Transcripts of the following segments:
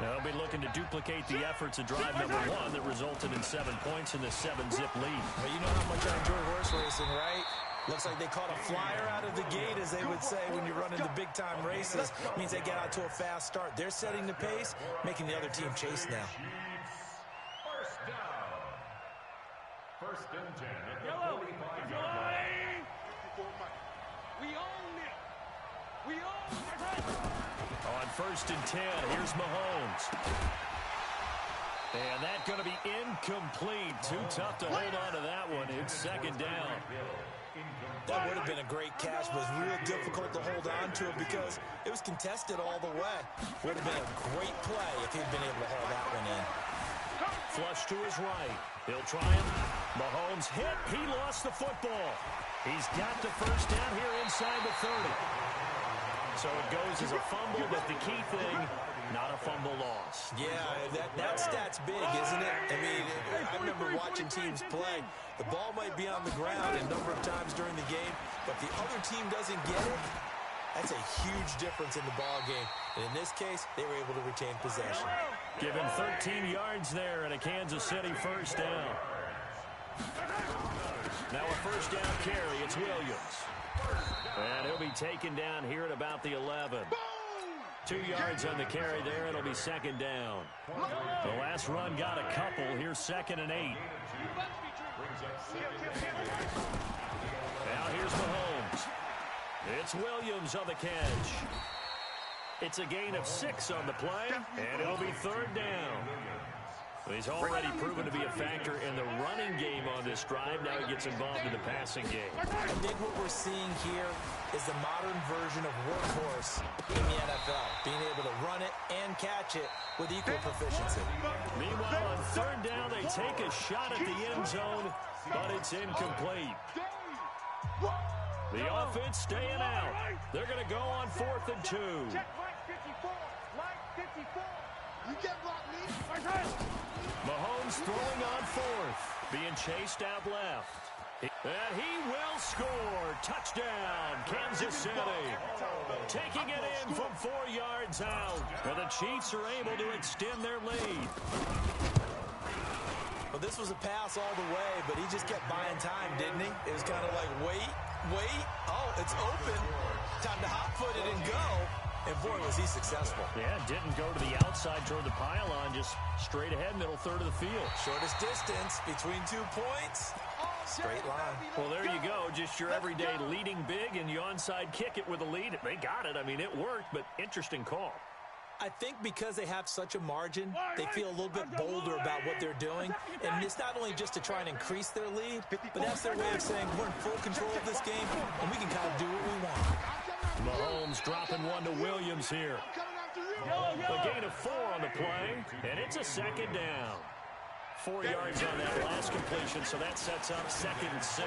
They'll be looking to duplicate the efforts of drive number 1 that resulted in 7 points in the 7-zip lead. Well, you know how much I enjoy horse racing, right? Looks like they caught a flyer out of the gate, as they would say when you're running the big-time races. Means they get out to a fast start. They're setting the pace, making the other team chase now. First down. First and 10 at the 45-yard line. We own it. We own it. On first and 10, here's Mahomes. And that's going to be incomplete. Too tough to hold on to that one. It's second down. That would have been a great catch, but it was real difficult to hold on to it because it was contested all the way. Would have been a great play if he'd been able to haul that one in. Flush to his right. He'll try him. Mahomes hit. He lost the football. He's got the first down here inside the 30. So it goes as a fumble, but the key thing, not a fumble loss. Yeah, that stat's big, isn't it? I mean, I remember watching teams play. The ball might be on the ground a number of times during the game, but if the other team doesn't get it, that's a huge difference in the ball game. And in this case, they were able to retain possession. Give him 13 yards there and a Kansas City first down. Now a first down carry. It's Williams. And he'll be taken down here at about the 11. 2 yards on the carry there. It'll be second down. The last run got a couple. Here's second and 8. Now here's Mahomes. It's Williams on the catch. It's a gain of 6 on the play, and it'll be third down. He's already proven to be a factor in the running game on this drive. Now he gets involved in the passing game. I think what we're seeing here is the modern version of workhorse in the NFL, being able to run it and catch it with equal proficiency. Meanwhile, on third down, they take a shot at the end zone, but it's incomplete. The offense staying out. They're going to go on 4th and 2. Check line 54. Line 54. You get blocked, me. Mahomes throwing on 4th. Being chased out left. And he will score. Touchdown, Kansas City. Taking it in from 4 yards out. And the Chiefs are able to extend their lead. Well, this was a pass all the way, but he just kept buying time, didn't he? It was kind of like, wait. Oh, it's open. Time to hot-foot it and go. And, boy, was he successful. Yeah, didn't go to the outside toward the pylon, just straight ahead, middle third of the field. Shortest distance between 2 points. Straight line. Well, there you go. Just your everyday leading big, and you onside kick it with a lead. They got it. I mean, it worked, but interesting call. I think because they have such a margin, they feel a little bit bolder about what they're doing. And it's not only just to try and increase their lead, but that's their way of saying we're in full control of this game, and we can kind of do what we want. Mahomes dropping one to Williams here. A gain of 4 on the play, and it's a second down. 4 yards on that last completion, so that sets up second and 6.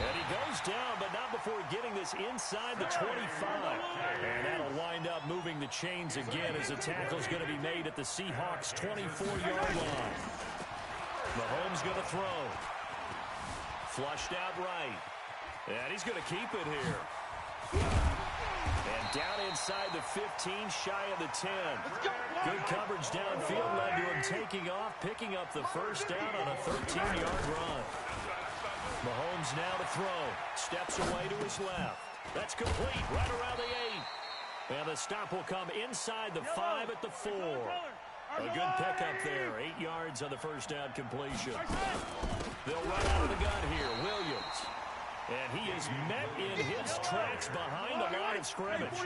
And he goes down, but not before getting this inside the 25. And that'll wind up moving the chains again as the tackle's going to be made at the Seahawks' 24-yard line. Mahomes going to throw. Flushed out right. And he's going to keep it here. And down inside the 15, shy of the 10. Good coverage downfield led to him taking off, picking up the first down on a 13-yard run. Mahomes now to throw. Steps away to his left. That's complete right around the 8. And the stop will come inside the 5 at the 4. A good pickup there. 8 yards on the first down completion. They'll run out of the gun here. Williams. And he is met in his tracks behind the line of scrimmage.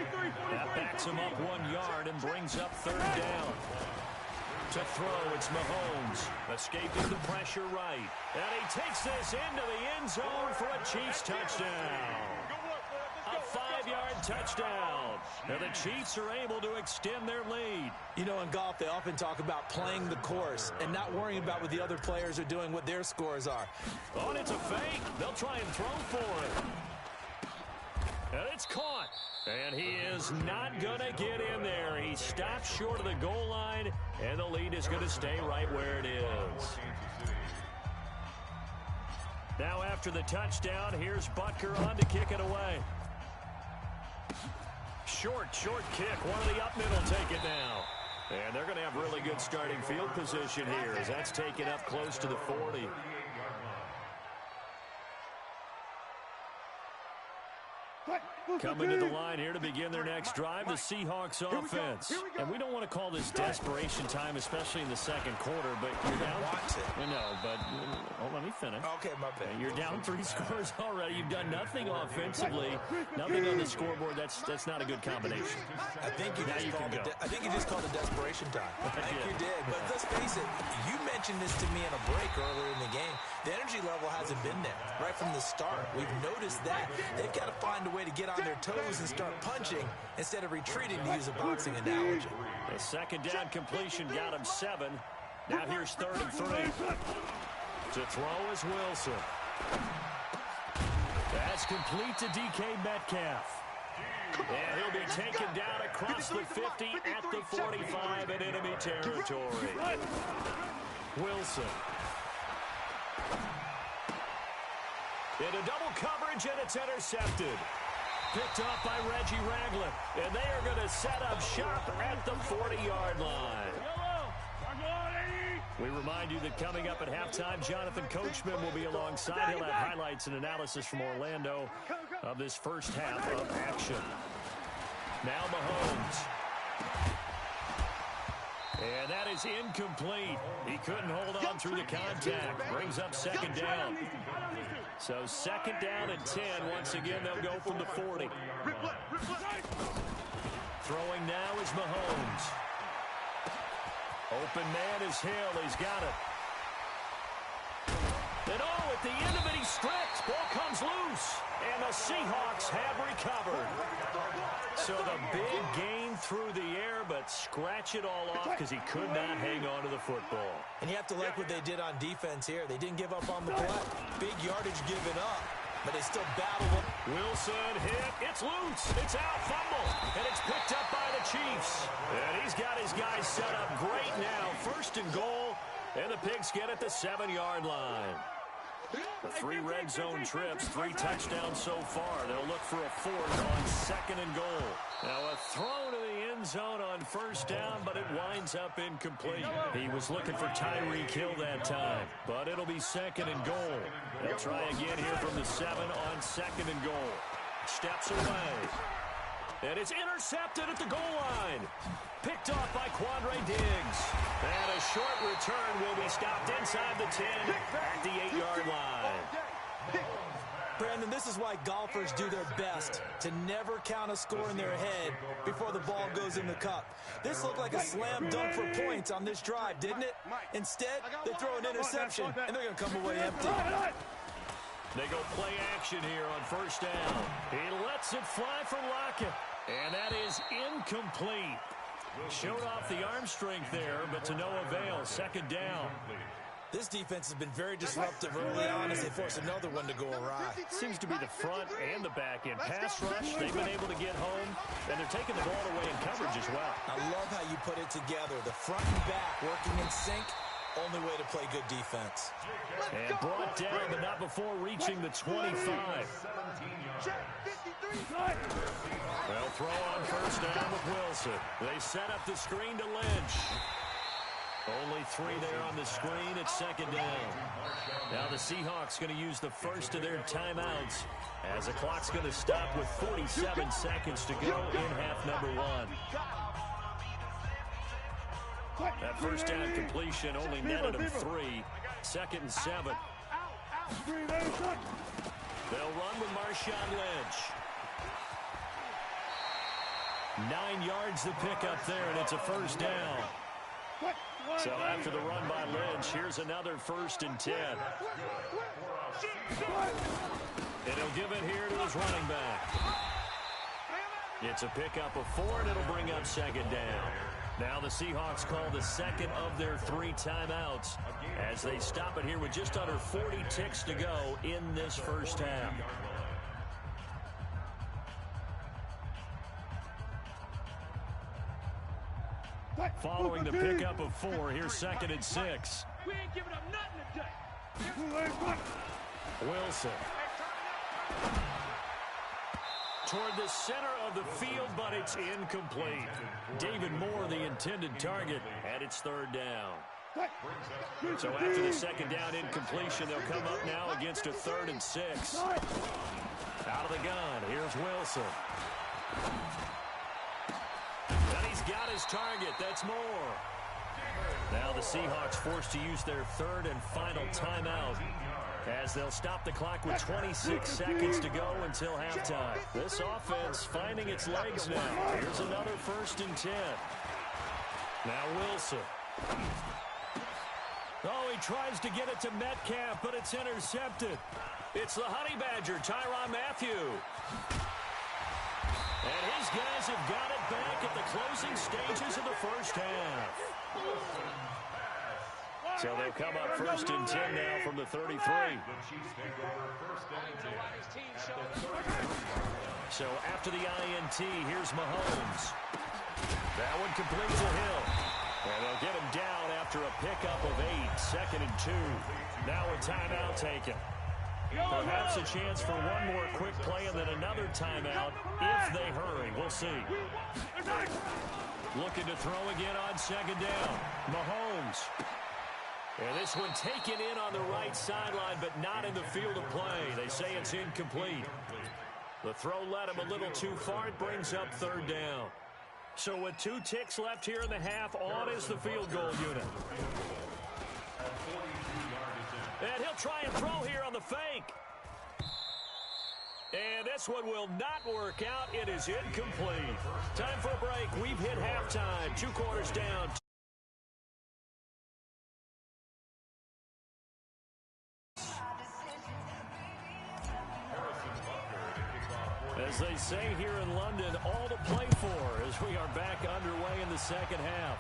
That backs him up 1 yard and brings up third down. To throw, it's Mahomes. Escaping the pressure right. And he takes this into the end zone for a Chiefs touchdown. A 5-yard touchdown. And the Chiefs are able to extend their lead. You know, in golf, they often talk about playing the course and not worrying about what the other players are doing, what their scores are. Oh, and it's a fake. They'll try and throw for it. And it's caught. And he is not going to get in there. He stops short of the goal line, and the lead is going to stay right where it is. Now after the touchdown, here's Butker on to kick it away. short kick. One of the up mid will take it now. And they're going to have really good starting field position here as that's taken up close to the 40. Coming to the line here to begin their next drive, the Seahawks offense. And we don't want to call this desperation time, especially in the second quarter, but you're down. Let me finish. Okay, my bad. You're down 3 scores already. You've done nothing offensively, nothing on the scoreboard. That's not a good combination. I think you just called it desperation time. I think you did. But let's face it, you mentioned this to me in a break earlier in the game. The energy level hasn't been there right from the start. We've noticed that. They've got to find a way to get on their toes and start punching instead of retreating, to use a boxing analogy. The second down completion got him 7. Now here's 3rd and 3. To throw is Wilson. That's complete to DK Metcalf. And he'll be taken down across the 50 at the 45 in enemy territory. Wilson. Into double coverage, and it's intercepted. Picked off by Reggie Ragland. And they are going to set up shop at the 40-yard line. We remind you that coming up at halftime, Jonathan Coachman will be alongside. He'll have highlights and analysis from Orlando of this first half of action. Now Mahomes. And that is incomplete. He couldn't hold on through the contact. Brings up 2nd down. So 2nd down and 10. Once again, they'll go from the 40. Throwing now is Mahomes. Open man is Hill. He's got it. And at the end of it, he stripped. Ball comes loose. And the Seahawks have recovered. So the big gain through the air, but scratch it all off because he could not hang on to the football. And you have to like what they did on defense here. They didn't give up on the play. Big yardage given up, but they still battled. Wilson hit. It's loose. It's out. Fumble. And it's picked up by the Chiefs. And he's got his guys set up great now. 1st and goal. And the Pigs get at the 7-yard line. The 3 red zone trips, 3 touchdowns so far. They'll look for a 4th on 2nd and goal. Now a throw to the end zone on 1st down, but it winds up incomplete. He was looking for Tyreek Hill that time, but it'll be 2nd and goal. They'll try again here from the 7 on 2nd and goal. Steps away. And it's intercepted at the goal line. Picked off by Quandre Diggs. And a short return will be stopped inside the 10 at the 8-yard line. Brandon, this is why golfers do their best to never count a score in their head before the ball goes in the cup. This looked like a slam dunk for points on this drive, didn't it? Instead, they throw an interception, and they're going to come away empty. They go play action here on 1st down. He lets it fly for Lockett. And that is incomplete. Showed off the arm strength there, but to no avail. 2nd down. This defense has been very disruptive early on as they force another one to go awry. Seems to be the front and the back end. Pass rush, they've been able to get home, and they're taking the ball away in coverage as well. I love how you put it together. The front and back working in sync. Only way to play good defense. And brought down, but not before reaching the 25. They'll throw on 1st down with Wilson. They set up the screen to Lynch. Only 3 there on the screen at 2nd down. Now the Seahawks going to use the first of their timeouts as the clock's going to stop with 47 seconds to go in half number 1. That 1st down completion only netted them 3. 2nd and 7. They'll run with Marshawn Lynch. 9 yards to pick up there, and it's a 1st down. So after the run by Lynch, here's another 1st and 10. And he'll give it here to his running back. It's a pickup of 4, and it'll bring up 2nd down. Now the Seahawks call the 2nd of their 3 timeouts as they stop it here with just under 40 ticks to go in this first half. Following the pickup of 4, here's 2nd and 6. We ain't giving up nothing today. Wilson. toward the center of the field, but it's incomplete. David Moore, the intended target, and it's third down. So after the second down incompletion, they'll come up now against a 3rd and 6. Out of the gun, here's Wilson. And he's got his target. That's Moore. Now the Seahawks forced to use their 3rd and final timeout, as they'll stop the clock with 26 seconds to go until halftime. This offense finding its legs now. Here's another 1st and 10. Now Wilson. Oh, he tries to get it to Metcalf, but it's intercepted. It's the Honey Badger, Tyrann Mathieu. And his guys have got it back at the closing stages of the first half. So they'll come up 1st and 10 now from the 33. So after the INT, here's Mahomes. That one completes a Hill. And they'll get him down after a pickup of 8, 2nd and 2. Now a timeout taken. Perhaps a chance for one more quick play and then another timeout if they hurry. We'll see. Looking to throw again on 2nd down. Mahomes. And this one taken in on the right sideline, but not in the field of play. They say it's incomplete. The throw led him a little too far. It brings up 3rd down. So with 2 ticks left here in the half, on is the field goal unit. And he'll try and throw here on the fake. And this one will not work out. It is incomplete. Time for a break. We've hit halftime. 2 quarters down. As they say here in London, all to play for as we are back underway in the second half.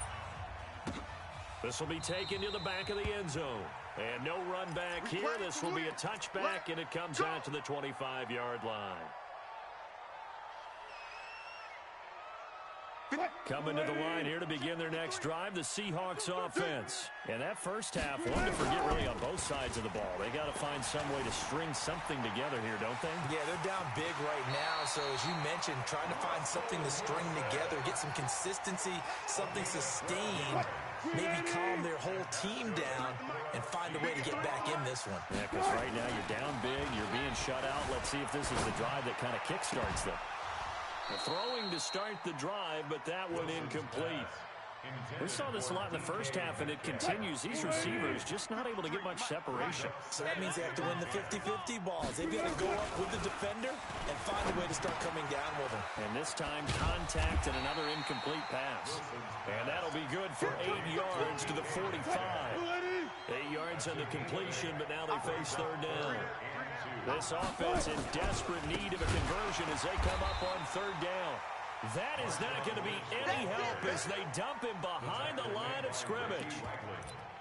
This will be taken to the back of the end zone. And no run back here. This will be a touchback, and it comes out to the 25-yard line. Coming to the line here to begin their next drive, the Seahawks offense. And that first half, one to forget really on both sides of the ball. They got to find some way to string something together here, don't they? Yeah, they're down big right now. So as you mentioned, trying to find something to string together, get some consistency, something sustained, maybe calm their whole team down and find a way to get back in this one. Yeah, because right now you're down big, you're being shut out. Let's see if this is the drive that kind of kickstarts them. Throwing to start the drive, but that one incomplete. We saw this a lot in the first half, and it continues. These receivers just not able to get much separation. So that means they have to win the 50-50 balls. They've got to go up with the defender and find a way to start coming down with him. And this time, contact and another incomplete pass. And that'll be good for 8 yards to the 45. 8 yards on the completion, but now they face 3rd down. This offense in desperate need of a conversion as they come up on 3rd down. That is not going to be any help as they dump him behind the line of scrimmage.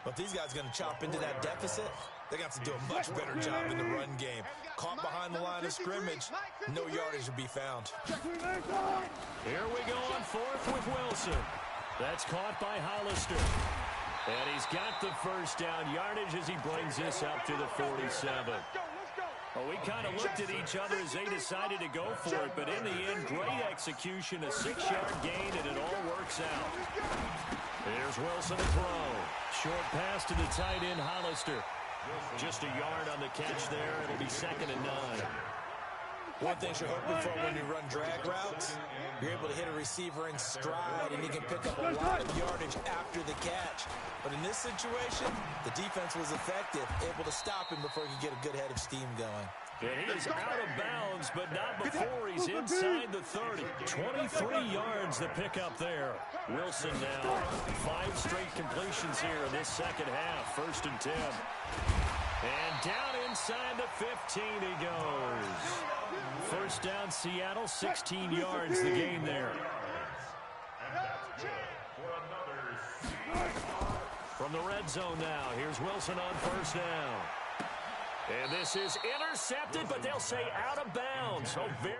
But these guys are going to chop into that deficit. They're going to have to do a much better job in the run game. Caught behind the line of scrimmage, no yardage will be found. Here we go on 4th with Wilson. That's caught by Hollister. And he's got the first down yardage as he brings this up to the 47. Well, we kind of looked at each other as they decided to go for it, but in the end, great execution, a 6-yard gain, and it all works out. Here's Wilson to throw. Short pass to the tight end, Hollister. Just a yard on the catch there. It'll be 2nd and 9. One thing you're hoping for when you run drag routes, you're able to hit a receiver in stride, and he can pick up a lot of yardage after the catch. But in this situation, the defense was effective, able to stop him before he could get a good head of steam going. And he is out of bounds, but not before he's inside the 30. 23 yards the pickup there. Wilson now 5 straight completions here in this second half. 1st and 10. And down inside the 15 he goes. First down Seattle, 16 yards the gain there. From the red zone now, here's Wilson on 1st down. And this is intercepted, but they'll say out of bounds. So very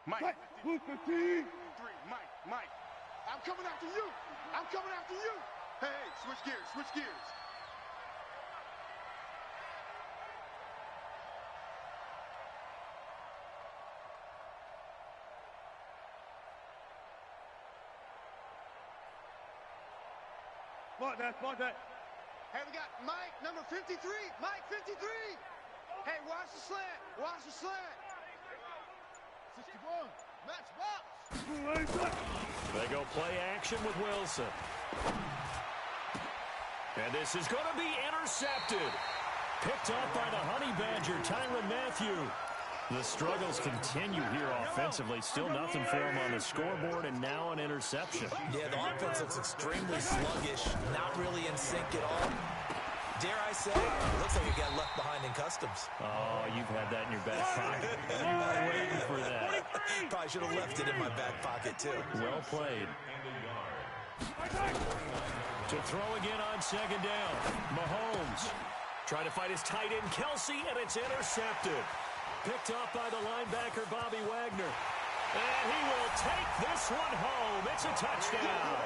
Mike. 253. Mike. I'm coming after you. I'm coming after you. Hey, switch gears, switch gears. Mark that. Hey, we got Mike, number 53. Mike, 53. Hey, watch the slant. Watch the slant. 61. Match box. They go play action with Wilson. And this is going to be intercepted. Picked up by the Honey Badger, Tyrann Mathieu. The struggles continue here offensively. Still nothing for him on the scoreboard, and now an interception. Yeah, the offense looks extremely sluggish, not really in sync at all. Dare I say, it looks like it got left behind in customs. Oh, you've had that in your back pocket. You were waiting for that. Probably should have left it in my back pocket, too. Well played. To throw again on second down. Mahomes trying to fight his tight end, Kelsey, and it's intercepted. Picked off by the linebacker, Bobby Wagner. And he will take this one home. It's a touchdown.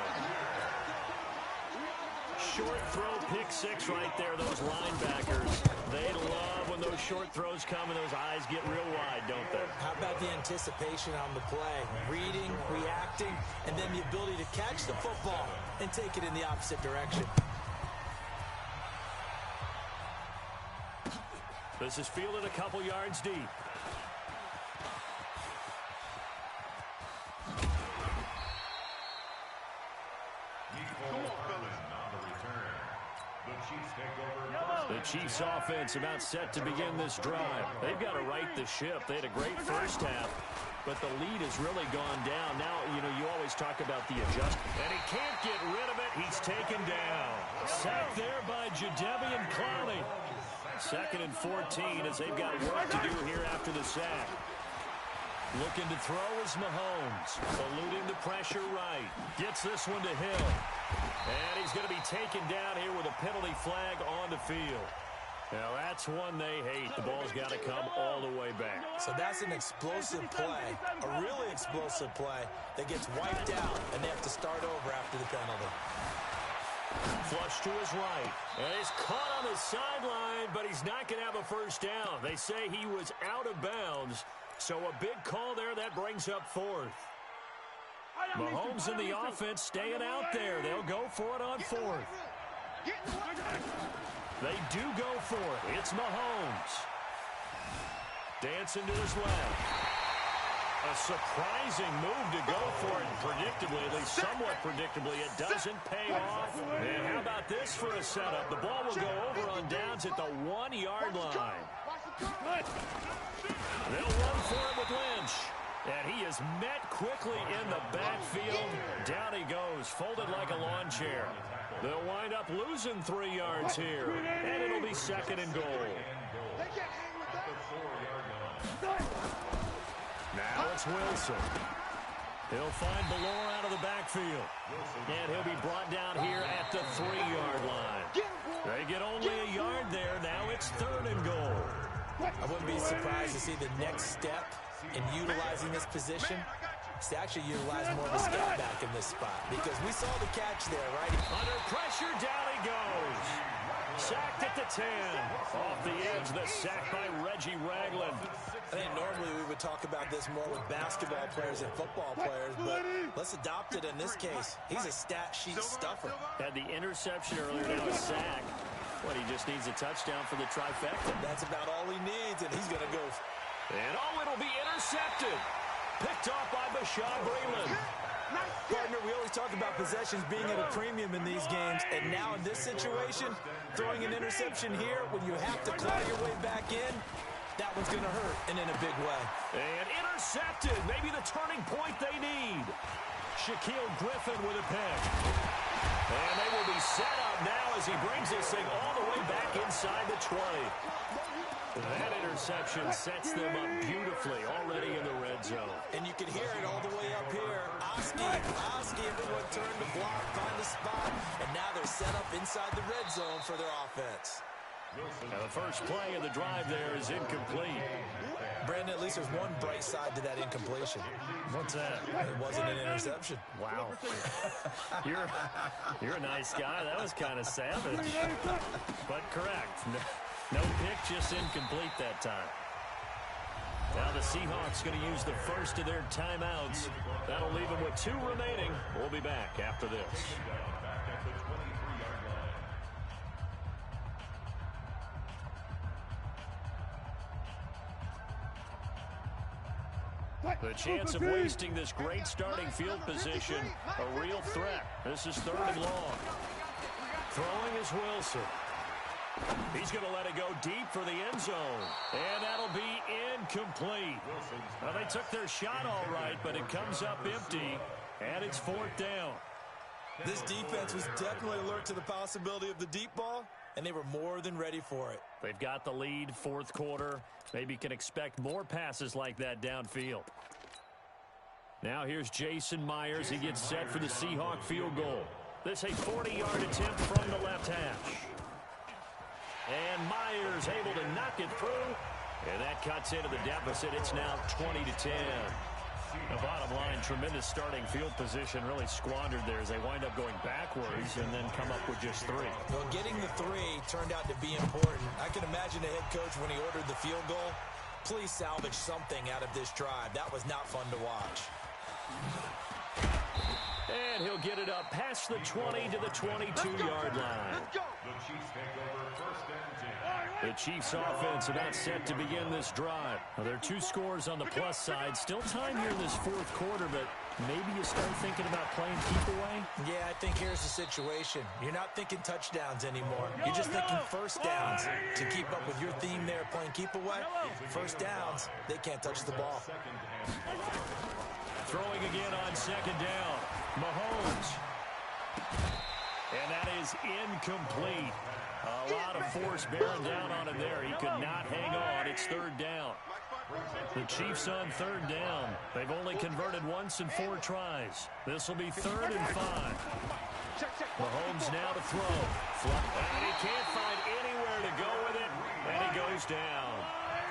Short throw, pick six right there. Those linebackers, they love when those short throws come and those eyes get real wide, don't they? How about the anticipation on the play? Reading, reacting, and then the ability to catch the football and take it in the opposite direction. This is fielded a couple yards deep. The Chiefs offense about set to begin this drive. They've got to right the ship. They had a great first half, but the lead has really gone down. Now, you always talk about the adjustment. And he can't get rid of it. He's taken down. Sacked there by Jadeveon Clowney. 2nd and 14 as they've got work to do here after the sack. Looking to throw is Mahomes. Eluding the pressure right. Gets this one to Hill. And he's going to be taken down here with a penalty flag on the field. Now that's one they hate. The ball's got to come all the way back. So that's an explosive play, a really explosive play that gets wiped out, and they have to start over after the penalty. Flush to his right. And he's caught on the sideline, but he's not going to have a first down. They say he was out of bounds. So a big call there. That brings up 4th. Mahomes and the offense staying out there. They'll go for it on 4th. They do go for it. It's Mahomes. Dancing to his left. A surprising move to go for it. Predictably, at least somewhat predictably, it doesn't pay off. And how about this for a setup? The ball will go over on downs at the 1-yard line. They'll run for it with Lynch. And he is met quickly in the backfield. Down he goes, folded like a lawn chair. They'll wind up losing 3 yards here. And it'll be 2nd and goal. Now it's Wilson. He'll find Ballore out of the backfield. And he'll be brought down here at the 3-yard line. They get only a yard there. Now it's 3rd and goal. I wouldn't be surprised to see the next step in utilizing this position is to actually utilize more of a scat back in this spot. Because we saw the catch there, right? Under pressure, down he goes. Sacked at the 10. Off the edge, the sack by Reggie Ragland. I think normally we would talk about this more with basketball players and football players, but let's adopt it in this case. He's a stat sheet stuffer. Had the interception earlier, now a sack. What, he just needs a touchdown for the trifecta. That's about all he needs, and he's going to go. And it'll be intercepted. Picked off by Bashaud Breeland. Partner, we always talk about possessions being at a premium in these games, and now in this situation, throwing an interception here when you have to claw your way back in, that one's going to hurt, and in a big way. And intercepted. Maybe the turning point they need. Shaquille Griffin with a pick. And they will be set up now as he brings this thing all the way back inside the 20. That interception sets them up beautifully already in the red zone. And you can hear it all the way up here. Oski, everyone turned to block, find a spot, and now they're set up inside the red zone for their offense. Now the first play of the drive there is incomplete. Brandon, at least there's one bright side to that incompletion. What's that? It wasn't an interception. Wow. You're a nice guy. That was kind of savage. But correct. No pick, just incomplete that time. Now the Seahawks going to use the first of their timeouts. That'll leave them with 2 remaining. We'll be back after this. The chance of wasting this great starting field position, a real threat. This is 3rd and long. Throwing is Wilson. He's going to let it go deep for the end zone. And that'll be incomplete. Well, they took their shot all right, but it comes up empty, and it's 4th down. This defense was definitely alert to the possibility of the deep ball, and they were more than ready for it. They've got the lead, 4th quarter. Maybe can expect more passes like that downfield. Now here's Jason Myers. He gets set for the Seahawk field goal. This a 40-yard attempt from the left hash. And Myers able to knock it through. And that cuts into the deficit. It's now 20-10. The bottom line, tremendous starting field position, really squandered there as they wind up going backwards and then come up with just 3. Well, getting the 3 turned out to be important. I can imagine the head coach when he ordered the field goal. Please salvage something out of this drive. That was not fun to watch. And he'll get it up past the 20 to the 22-yard line. The Chiefs take over 1st and 10. The Chiefs offense about set to begin this drive. Now, there are 2 scores on the plus side. Still time here in this 4th quarter, but maybe you start thinking about playing keep away? Yeah, I think here's the situation. You're not thinking touchdowns anymore. You're just thinking 1st downs. To keep up with your theme there, playing keep away, 1st downs, they can't touch the ball. Throwing again on 2nd down. Mahomes. And that is incomplete. A lot of force bearing down on him there. He could not hang on. It's 3rd down. The Chiefs on 3rd down. They've only converted once in 4 tries. This will be 3rd and 5. Mahomes now to throw. And he can't find anywhere to go with it. And he goes down.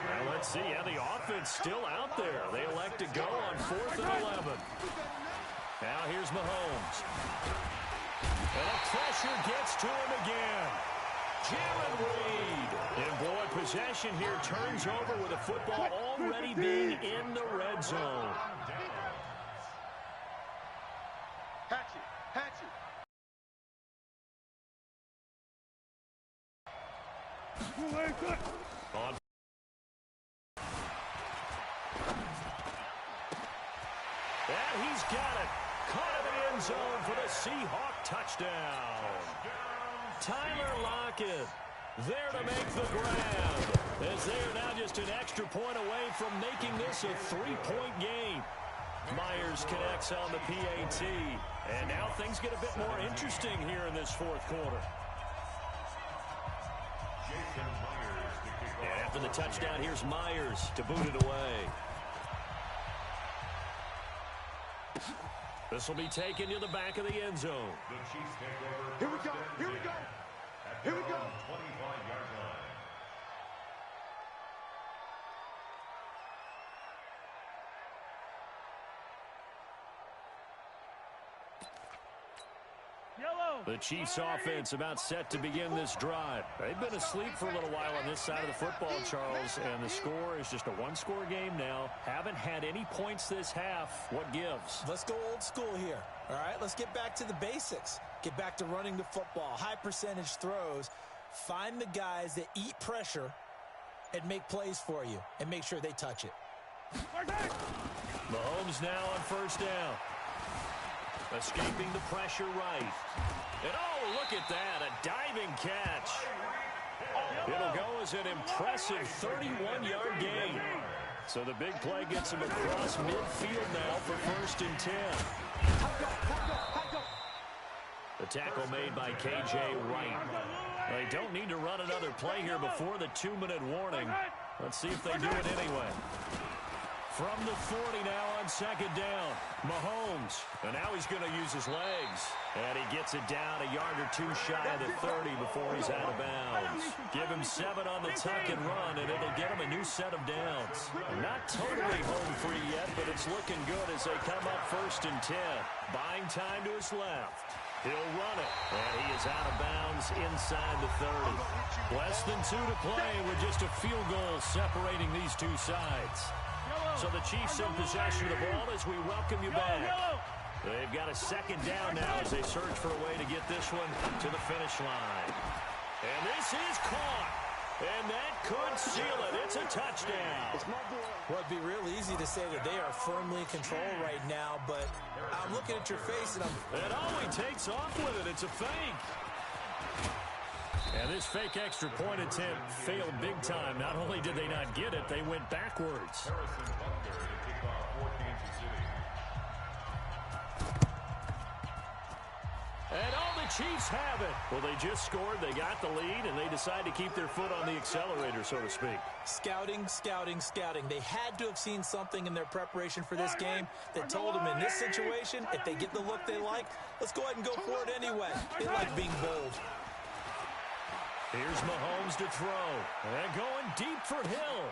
Well, let's see. Yeah, the offense still out there. They elect to go on 4th and 11. Now here's Mahomes. And the pressure gets to him again. Jaron Reed. And boy, possession here turns over with the football already being in the red zone. On. And he's got it. Caught in the end zone for the Seahawk touchdown. Tyler Lockett there to make the grab. As they are now just an extra point away from making this a 3-point game. Myers connects on the PAT. And now things get a bit more interesting here in this 4th quarter. And after the touchdown, here's Myers to boot it away. This will be taken to the back of the end zone. The Chiefs take over. Here we go. Here we go. Here we go. 25-yard line. The Chiefs offense about set to begin this drive. They've been asleep for a little while on this side of the football, Charles, and the score is just a 1-score game now. Haven't had any points this half. What gives? Let's go old school here. All right, let's get back to the basics. Get back to running the football, high percentage throws. Find the guys that eat pressure and make plays for you and make sure they touch it. Mahomes now on 1st down. Escaping the pressure right. And oh, look at that, a diving catch. It'll go as an impressive 31-yard gain. So the big play gets him across midfield now for 1st and 10. The tackle made by K.J. Wright. They don't need to run another play here before the 2-minute warning. Let's see if they do it anyway. From the 40 now on second down. Mahomes. And now he's going to use his legs. And he gets it down a yard or two shy of the 30 before he's out of bounds. Give him 7 on the tuck and run, and it'll get him a new set of downs. Not totally home free yet, but it's looking good as they come up 1st and 10. Buying time to his left. He'll run it, and he is out of bounds inside the 30. Less than 2 to play with just a field goal separating these two sides. So the Chiefs in possession of the ball as we welcome you back. They've got a second down now as they search for a way to get this one to the finish line. And this is caught. And that could seal it. It's a touchdown. Well, it'd be real easy to say that they are firmly in control right now, but I'm looking at your face and And he takes off with it. It's a fake. And this fake extra point attempt failed big time. Not only did they not get it, they went backwards. And the Chiefs have it. Well, they just scored, they got the lead, and they decide to keep their foot on the accelerator, so to speak. Scouting, scouting, scouting. They had to have seen something in their preparation for this game that told them in this situation, if they get the look they like, let's go ahead and go for it anyway. They like being bold. Here's Mahomes to throw. And going deep for Hill.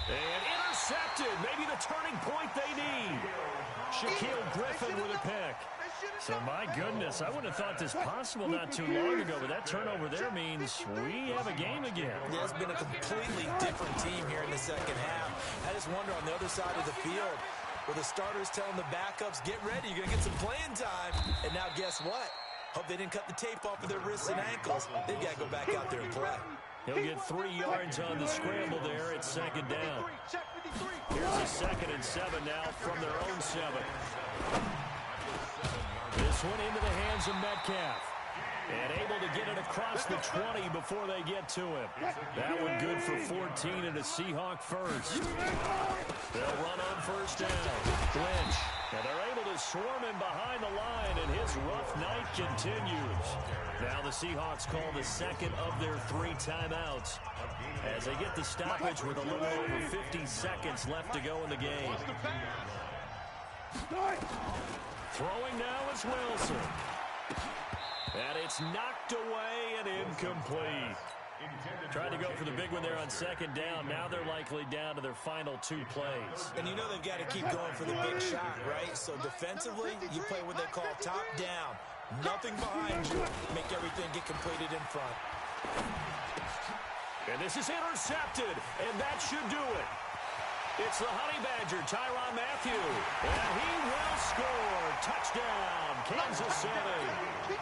And intercepted. Maybe the turning point they need. Shaquille Griffin with a pick. So, my goodness, I wouldn't have thought this possible not too long ago, but that turnover there means we have a game again. Yeah, it's been a completely different team here in the second half. I just wonder on the other side of the field, where the starters telling the backups, get ready, you're going to get some playing time. And now guess what? Hope they didn't cut the tape off of their wrists and ankles. They've got to go back out there and play. He'll get 3 yards on the scramble there at second down. Here's a 2nd and 7 now from their own 7. This one into the hands of Metcalf. And able to get it across the 20 before they get to him. That one good for 14 and a Seahawk first. They'll run on 1st down. Lynch. And they're able to swarm him behind the line, and his rough night continues. Now the Seahawks call the 2nd of their 3 timeouts as they get the stoppage with a little over 50 seconds left to go in the game. Throwing now is Wilson. And it's knocked away and incomplete. Tried to go for the big one there on 2nd down. Now they're likely down to their final 2 plays. And you know they've got to keep going for the big shot, right? So defensively, you play what they call top down. Nothing behind you. Make everything get completed in front. And this is intercepted, and that should do it. It's the Honey Badger, Tyrann Mathieu. And he will score. Touchdown, Kansas City.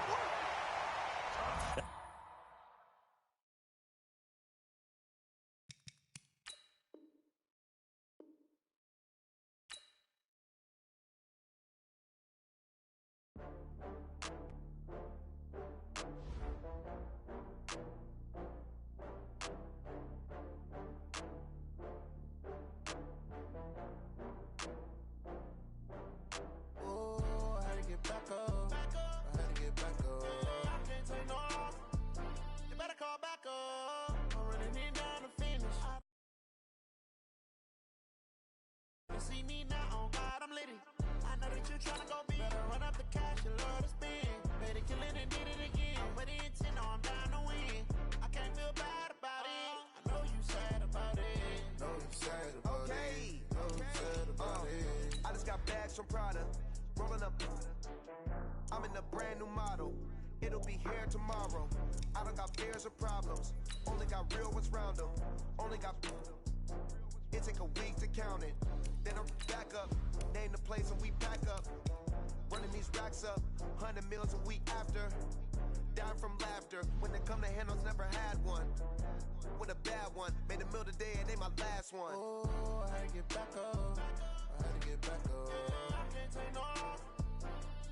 See me now, oh God, I'm litty. I know that you're trying to go big. Better run up the cash, you love to spend. Better kill it and did it again. With the intent, no, I'm down to win. I can't feel bad about it. I know you sad about it. Know you sad about it. Know you sad about it. I just got bags from Prada. Rolling up. I'm in a brand new model. It'll be here tomorrow. I don't got fears or problems. Only got real ones round them. Only got... It take a week to count it. Then I'm back up. Name the place and we pack up. Running these racks up. 100 meals a week after. Dying from laughter. When they come to handles, never had one. With a bad one. Made a meal today and they my last one. Oh, I had to get back up. I had to get back up. I can't take no loss.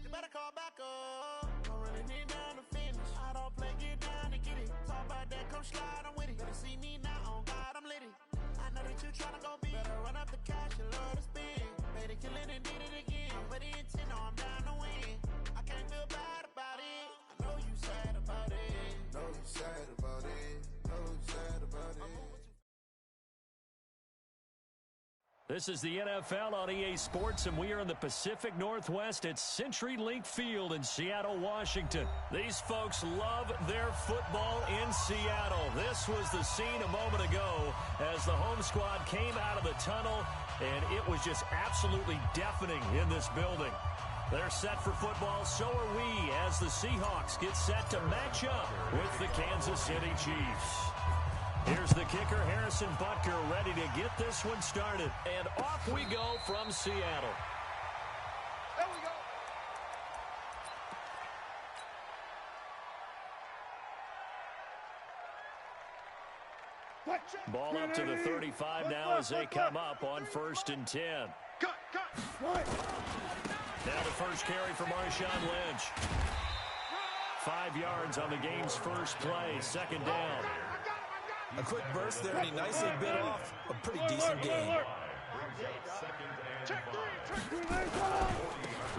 You better call back up. I'm running it down to finish. I don't play, get down to get it. Talk about that, come slide, I'm with it. Better see me now, oh God, I'm litty. I know that you tryna go big. Better run up the cash, you love to spend. Made it, kill it, and did it again. With the intent, no, I'm down to win. I can't feel bad about it. I know you sad about it. Know you sad about it. Know you sad about it. This is the NFL on EA Sports, and we are in the Pacific Northwest at CenturyLink Field in Seattle, Washington. These folks love their football in Seattle. This was the scene a moment ago as the home squad came out of the tunnel, and it was just absolutely deafening in this building. They're set for football, so are we, as the Seahawks get set to match up with the Kansas City Chiefs. Here's the kicker, Harrison Butker, ready to get this one started. And off we go from Seattle. There we go. Ball up to the 35 now as they come up on 1st and 10. Now the first carry for Marshawn Lynch. 5 yards on the game's first play, 2nd down. A quick burst there, and he nicely bit off a pretty decent game. They'll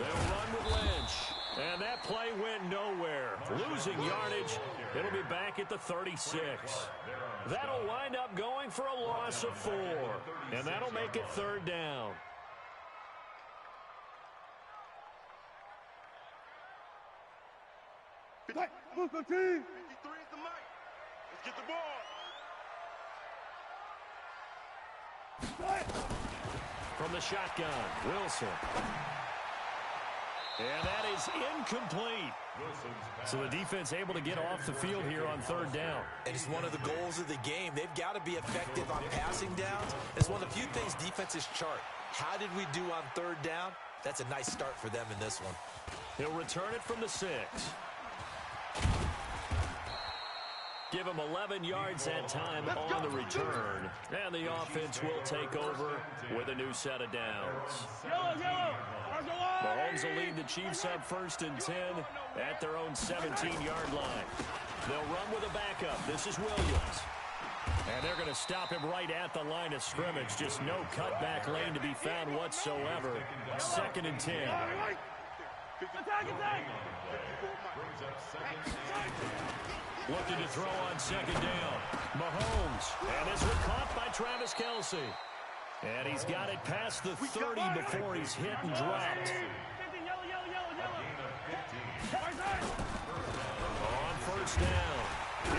run with Lynch. And that play went nowhere. Losing yardage. It'll be back at the 36. That'll wind up going for a loss of 4. And that'll make it 3rd down. Move the team. 53 is the mic. Let's get the ball. From the shotgun, Wilson. And that is incomplete. So the defense able to get off the field here on 3rd down. And it's one of the goals of the game. They've got to be effective on passing downs. It's one of the few things defenses chart. How did we do on 3rd down? That's a nice start for them in this one. He'll return it from the 6. Give him 11 yards that time on the return. And the offense will take over with a new set of downs. Mahomes will lead the Chiefs up 1st and 10 at their own 17-yard line. They'll run with a backup. This is Williams. And they're going to stop him right at the line of scrimmage. Just no cutback lane to be found whatsoever. 2nd and 10. Looking to throw on 2nd down. Mahomes. And this one caught by Travis Kelce. And he's got it past the 30 before he's hit and dropped. On 1st down,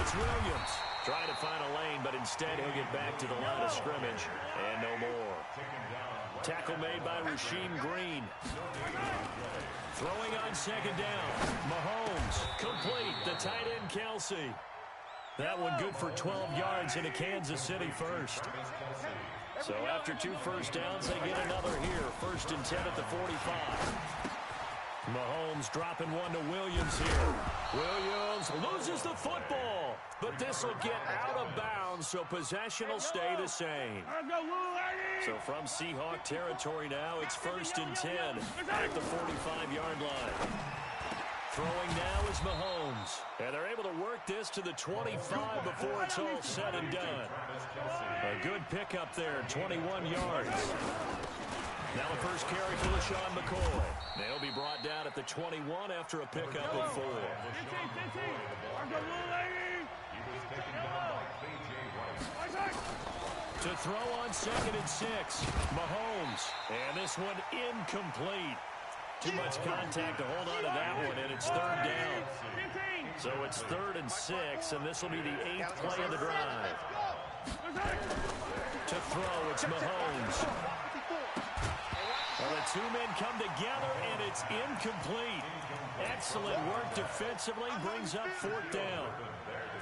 it's Williams. Trying to find a lane, but instead he'll get back to the line of scrimmage. And no more. Tackle made by Rasheem Green. Throwing on 2nd down. Mahomes, complete. The tight end, Kelce. That one good for 12 yards in a Kansas City first. So after 2 first downs, they get another here. 1st and 10 at the 45. Mahomes dropping one to Williams here. Williams loses the football, but this will get out of bounds, so possession will stay the same. So from Seahawk territory now, it's 1st and 10 at the 45-yard line. Throwing now is Mahomes. And they're able to work this to the 25 before it's all said and done. A good pickup there, 21 yards. Now the first carry for LaShawn McCoy. They'll be brought down at the 21 after a pickup of 4. To throw on 2nd and 6, Mahomes. And this one incomplete. Too much contact to hold on to that one, and it's 3rd down. So it's 3rd and 6, and this will be the 8th play of the drive. To throw, it's Mahomes. Well, the 2 men come together, and it's incomplete. Excellent work defensively, brings up 4th down.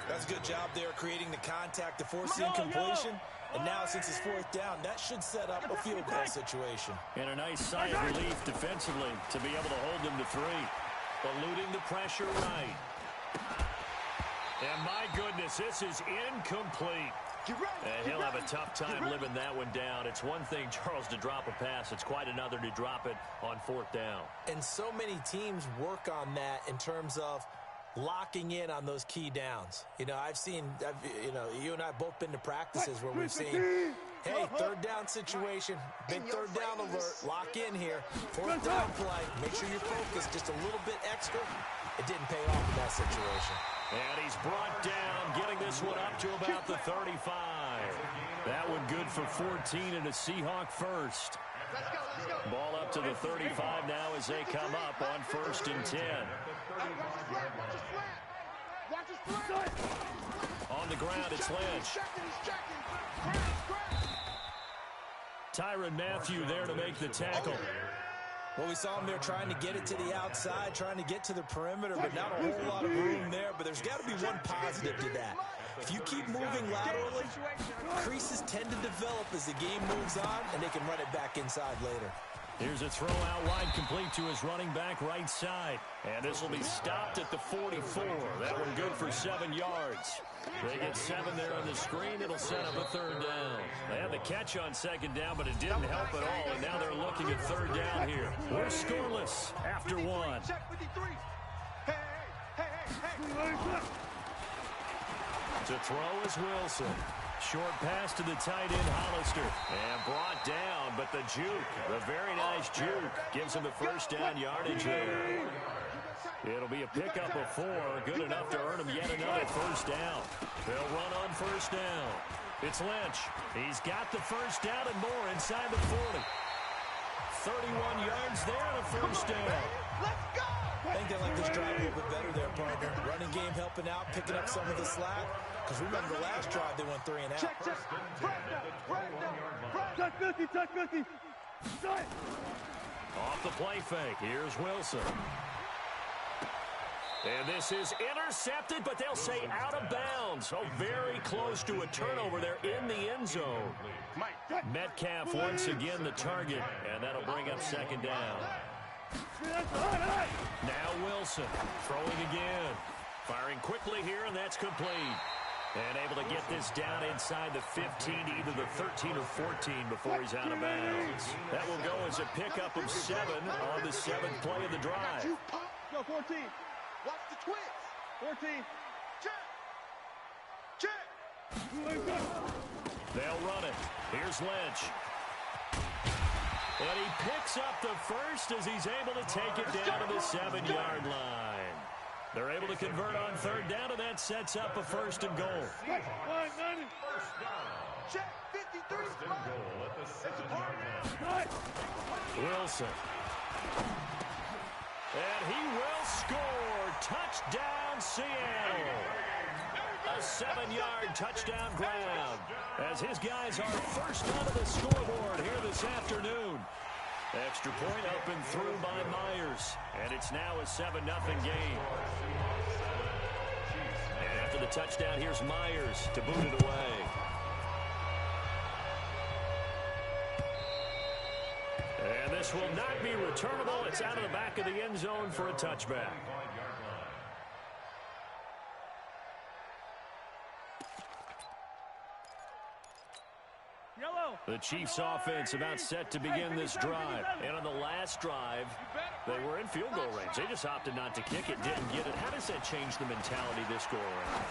That's a good job there creating the contact to force the incompletion. And now, since it's 4th down, that should set up a field goal situation. And a nice sigh of relief defensively to be able to hold them to 3. Eluding the pressure right. And my goodness, this is incomplete. And he'll have a tough time living that one down. It's one thing, Charles, to drop a pass. It's quite another to drop it on 4th down. And so many teams work on that in terms of locking in on those key downs. You know, you and I have both been to practices where we've seen, hey, 3rd down situation, big 3rd down alert, lock in here, 4th down play, make sure you're focused just a little bit extra. It didn't pay off in that situation. And he's brought down, getting this one up to about the 35. That one good for 14 and a Seahawk first. Let's go. Ball up to the 35 now as they come up on 1st and 10. Watch his flat. On the ground, it's Lynch. Tyrann Mathieu there to make the tackle. Well, we saw him there trying to get it to the outside, trying to get to the perimeter, but not a whole lot of room there. But there's got to be one positive to that. If you keep moving laterally, creases tend to develop as the game moves on, and they can run it back inside later. Here's a throw out wide, complete to his running back right side. And this will be stopped at the 44. That one good for 7 yards. They get 7 there on the screen. It'll set up a 3rd down. They had the catch on 2nd down, but it didn't help at all. And now they're looking at 3rd down here. We're scoreless after 1. To throw is Wilson. Short pass to the tight end, Hollister. And brought down, but the juke, the very nice juke, gives him the 1st down yardage there. It'll be a pickup of 4, good enough to earn him yet another 1st down. They'll run on 1st down. It's Lynch. He's got the 1st down and more inside the 40. 31 yards there and a 1st down. Let's go! I think they like this drive a little bit better there, partner. Running game helping out, picking up some of the slack. Because remember the last drive, they went 3 and out. Check. Touch 50. Off the play fake, here's Wilson. And this is intercepted, but they'll say out of bounds. Oh, very close to a turnover there in the end zone. Metcalf once again the target, and that'll bring up 2nd down. Now Wilson throwing again. Firing quickly here, and that's complete. And able to get this down inside the 15, either the 13 or 14 before he's out of bounds. That will go as a pickup of 7 on the 7th play of the drive. Go 14. Watch the twins. 14. Check. They'll run it. Here's Lynch. And he picks up the 1st as he's able to take it down to the 7-yard line. They're able to convert on 3rd down, and that sets up a 1st and goal. Check 53. Wilson. And he will score. Touchdown, Seattle. A 7-yard touchdown ground as his guys are first onto the scoreboard here this afternoon. Extra point up and through by Myers, and it's now a 7-0 game. And after the touchdown, here's Myers to boot it away. And this will not be returnable. It's out of the back of the end zone for a touchback. The Chiefs offense about set to begin this drive. And on the last drive, they were in field goal range. They just opted not to kick it, didn't get it. How does that change the mentality this go around?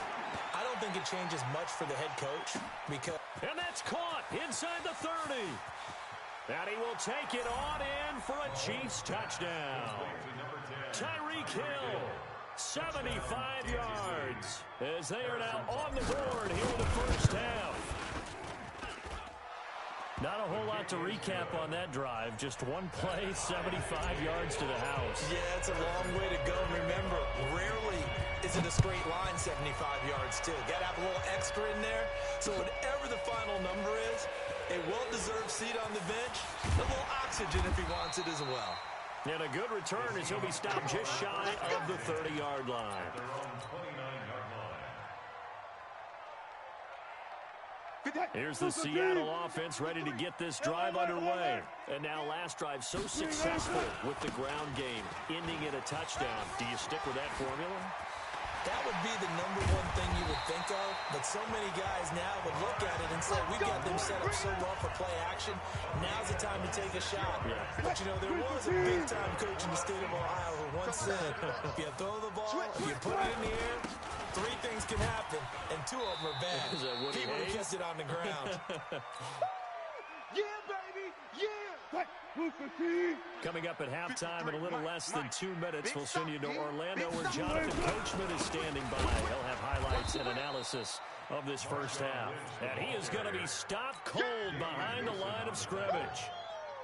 I don't think it changes much for the head coach because... And that's caught inside the 30. And he will take it on in for a Chiefs touchdown. Tyreek Hill, 75 yards, as they are now on the board here in the 1st half. Not a whole lot to recap on that drive. Just one play, 75 yards to the house. Yeah, it's a long way to go. Remember, rarely is it a straight line 75 yards, too. Got to have a little extra in there. So whatever the final number is, a well-deserved seat on the bench, a little oxygen if he wants it as well. And a good return as he'll be stopped just shy of the 30-yard line. Here's the Seattle offense ready to get this drive underway. And now last drive so successful with the ground game, ending in a touchdown. Do you stick with that formula? That would be the number one thing you would think of, but so many guys now would look at it and say, we got them set up so well for play action, now's the time to take a shot. Yeah. But, you know, there was a big-time coach in the state of Ohio who once said, if you throw the ball, if you put it in the air, 3 things can happen, and 2 of them are bad. He would have kept it on the ground. baby! Yeah! Coming up at halftime in a little less than 2 minutes, we'll send you to Orlando where Jonathan Coachman is standing by. He'll have highlights and analysis of this first half. And he is going to be stopped cold behind the line of scrimmage.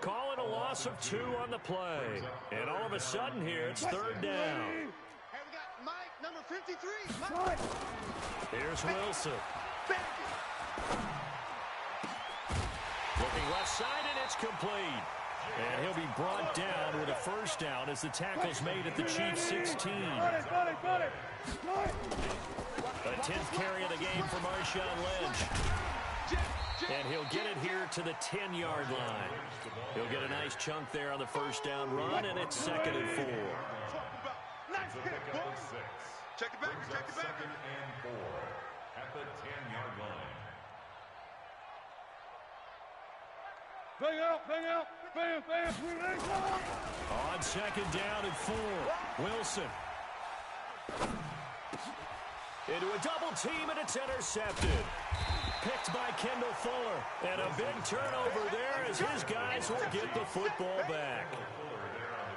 Calling a loss of 2 on the play. And all of a sudden here, it's third down. Hey, we got Mike, number 53. Mike. Here's Wilson. Looking left side, and it's complete. And he'll be brought down with a first down as the tackle's made at the Chiefs' 16. The 10th carry of the game for Marshawn Lynch. And he'll get it here to the 10-yard line. He'll get a nice chunk there on the first down run, and it's 2nd and 4. It's a pickup of 6. Check it back, check it back. 2nd and 4 at the 10-yard line. Bang out, bam. On 2nd down and 4, Wilson. Into a double team, and it's intercepted. Picked by Kendall Fuller. And a big turnover there as his guys will get the football back.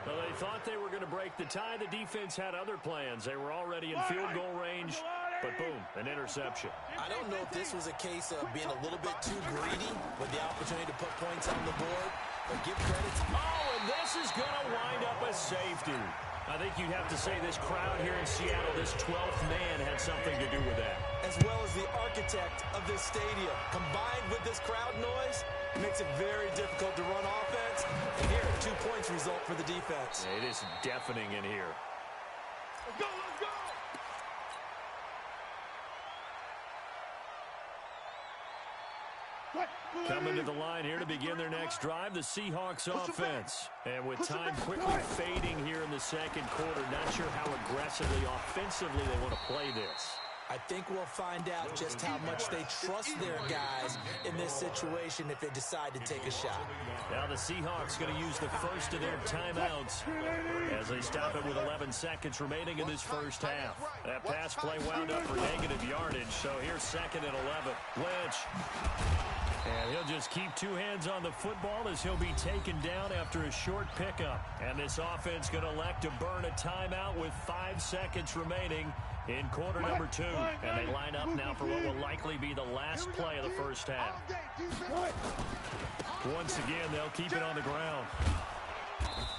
Well, they thought they were going to break the tie. The defense had other plans. They were already in field goal range, but boom, an interception. I don't know if this was a case of being a little bit too greedy with the opportunity to put points on the board, but give credit to... Oh, and this is going to wind up a safety. I think you'd have to say this crowd here in Seattle, this 12th man, had something to do with that. As well as the architect of this stadium. Combined with this crowd noise, makes it very difficult to run offense. And here, 2 points result for the defense. It is deafening in here. Let's go! Coming to the line here to begin their next drive, the Seahawks offense. And with time quickly fading here in the second quarter, not sure how aggressively, offensively they want to play this. I think we'll find out just how much they trust their guys in this situation if they decide to take a shot. Now the Seahawks going to use the first of their timeouts as they stop it with 11 seconds remaining in this first half. That pass play wound up for negative yardage, so here's 2nd and 11. Lynch. And he'll just keep 2 hands on the football as he'll be taken down after a short pickup. And this offense going to elect to burn a timeout with 5 seconds remaining in quarter number 2. And they line up now for what will likely be the last play of the first half. Once again, they'll keep it on the ground.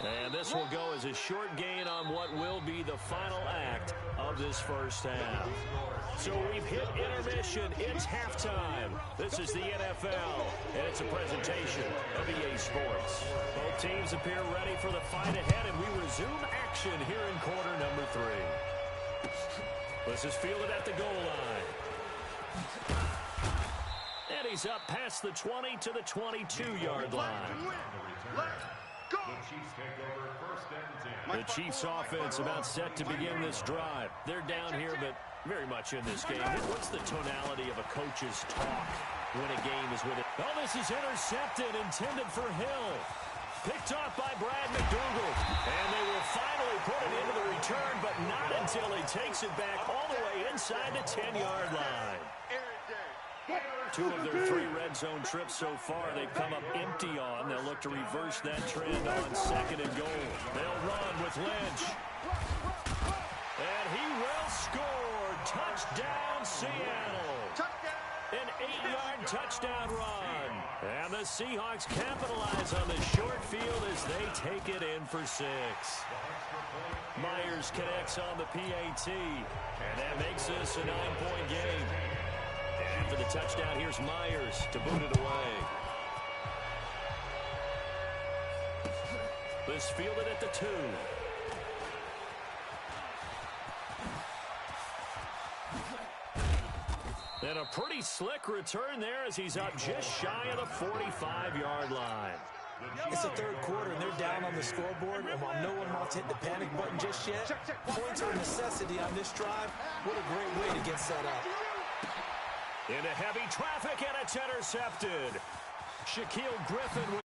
And this will go as a short gain on what will be the final act of this first half. So we've hit intermission. It's halftime. This is the NFL, and it's a presentation of EA Sports. Both teams appear ready for the fight ahead, and we resume action here in quarter number 3. This is fielded at the goal line. And he's up past the 20 to the 22-yard line. The Chiefs offense about set to begin this drive. They're down here, but very much in this game. What's the tonality of a coach's talk when a game is with it? Oh, this is intercepted, intended for Hill. Picked off by Brad McDougal. And they will finally put it into the return, but not until he takes it back all the way inside the 10-yard line. 2 of their 3 red zone trips so far, they've come up empty on. They'll look to reverse that trend on 2nd and goal. They'll run with Lynch. And he will score. Touchdown, Seattle. An 8-yard touchdown run. And the Seahawks capitalize on the short field as they take it in for 6. Myers connects on the PAT. And that makes this a 9-point game. And for the touchdown, here's Myers to boot it away. This fielded at the 2. And a pretty slick return there as he's up just shy of the 45-yard line. It's the 3rd quarter, and they're down on the scoreboard. And while no one wants to hit the panic button just yet, points are a necessity on this drive. What a great way to get set up. Into heavy traffic, and it's intercepted. Shaquille Griffin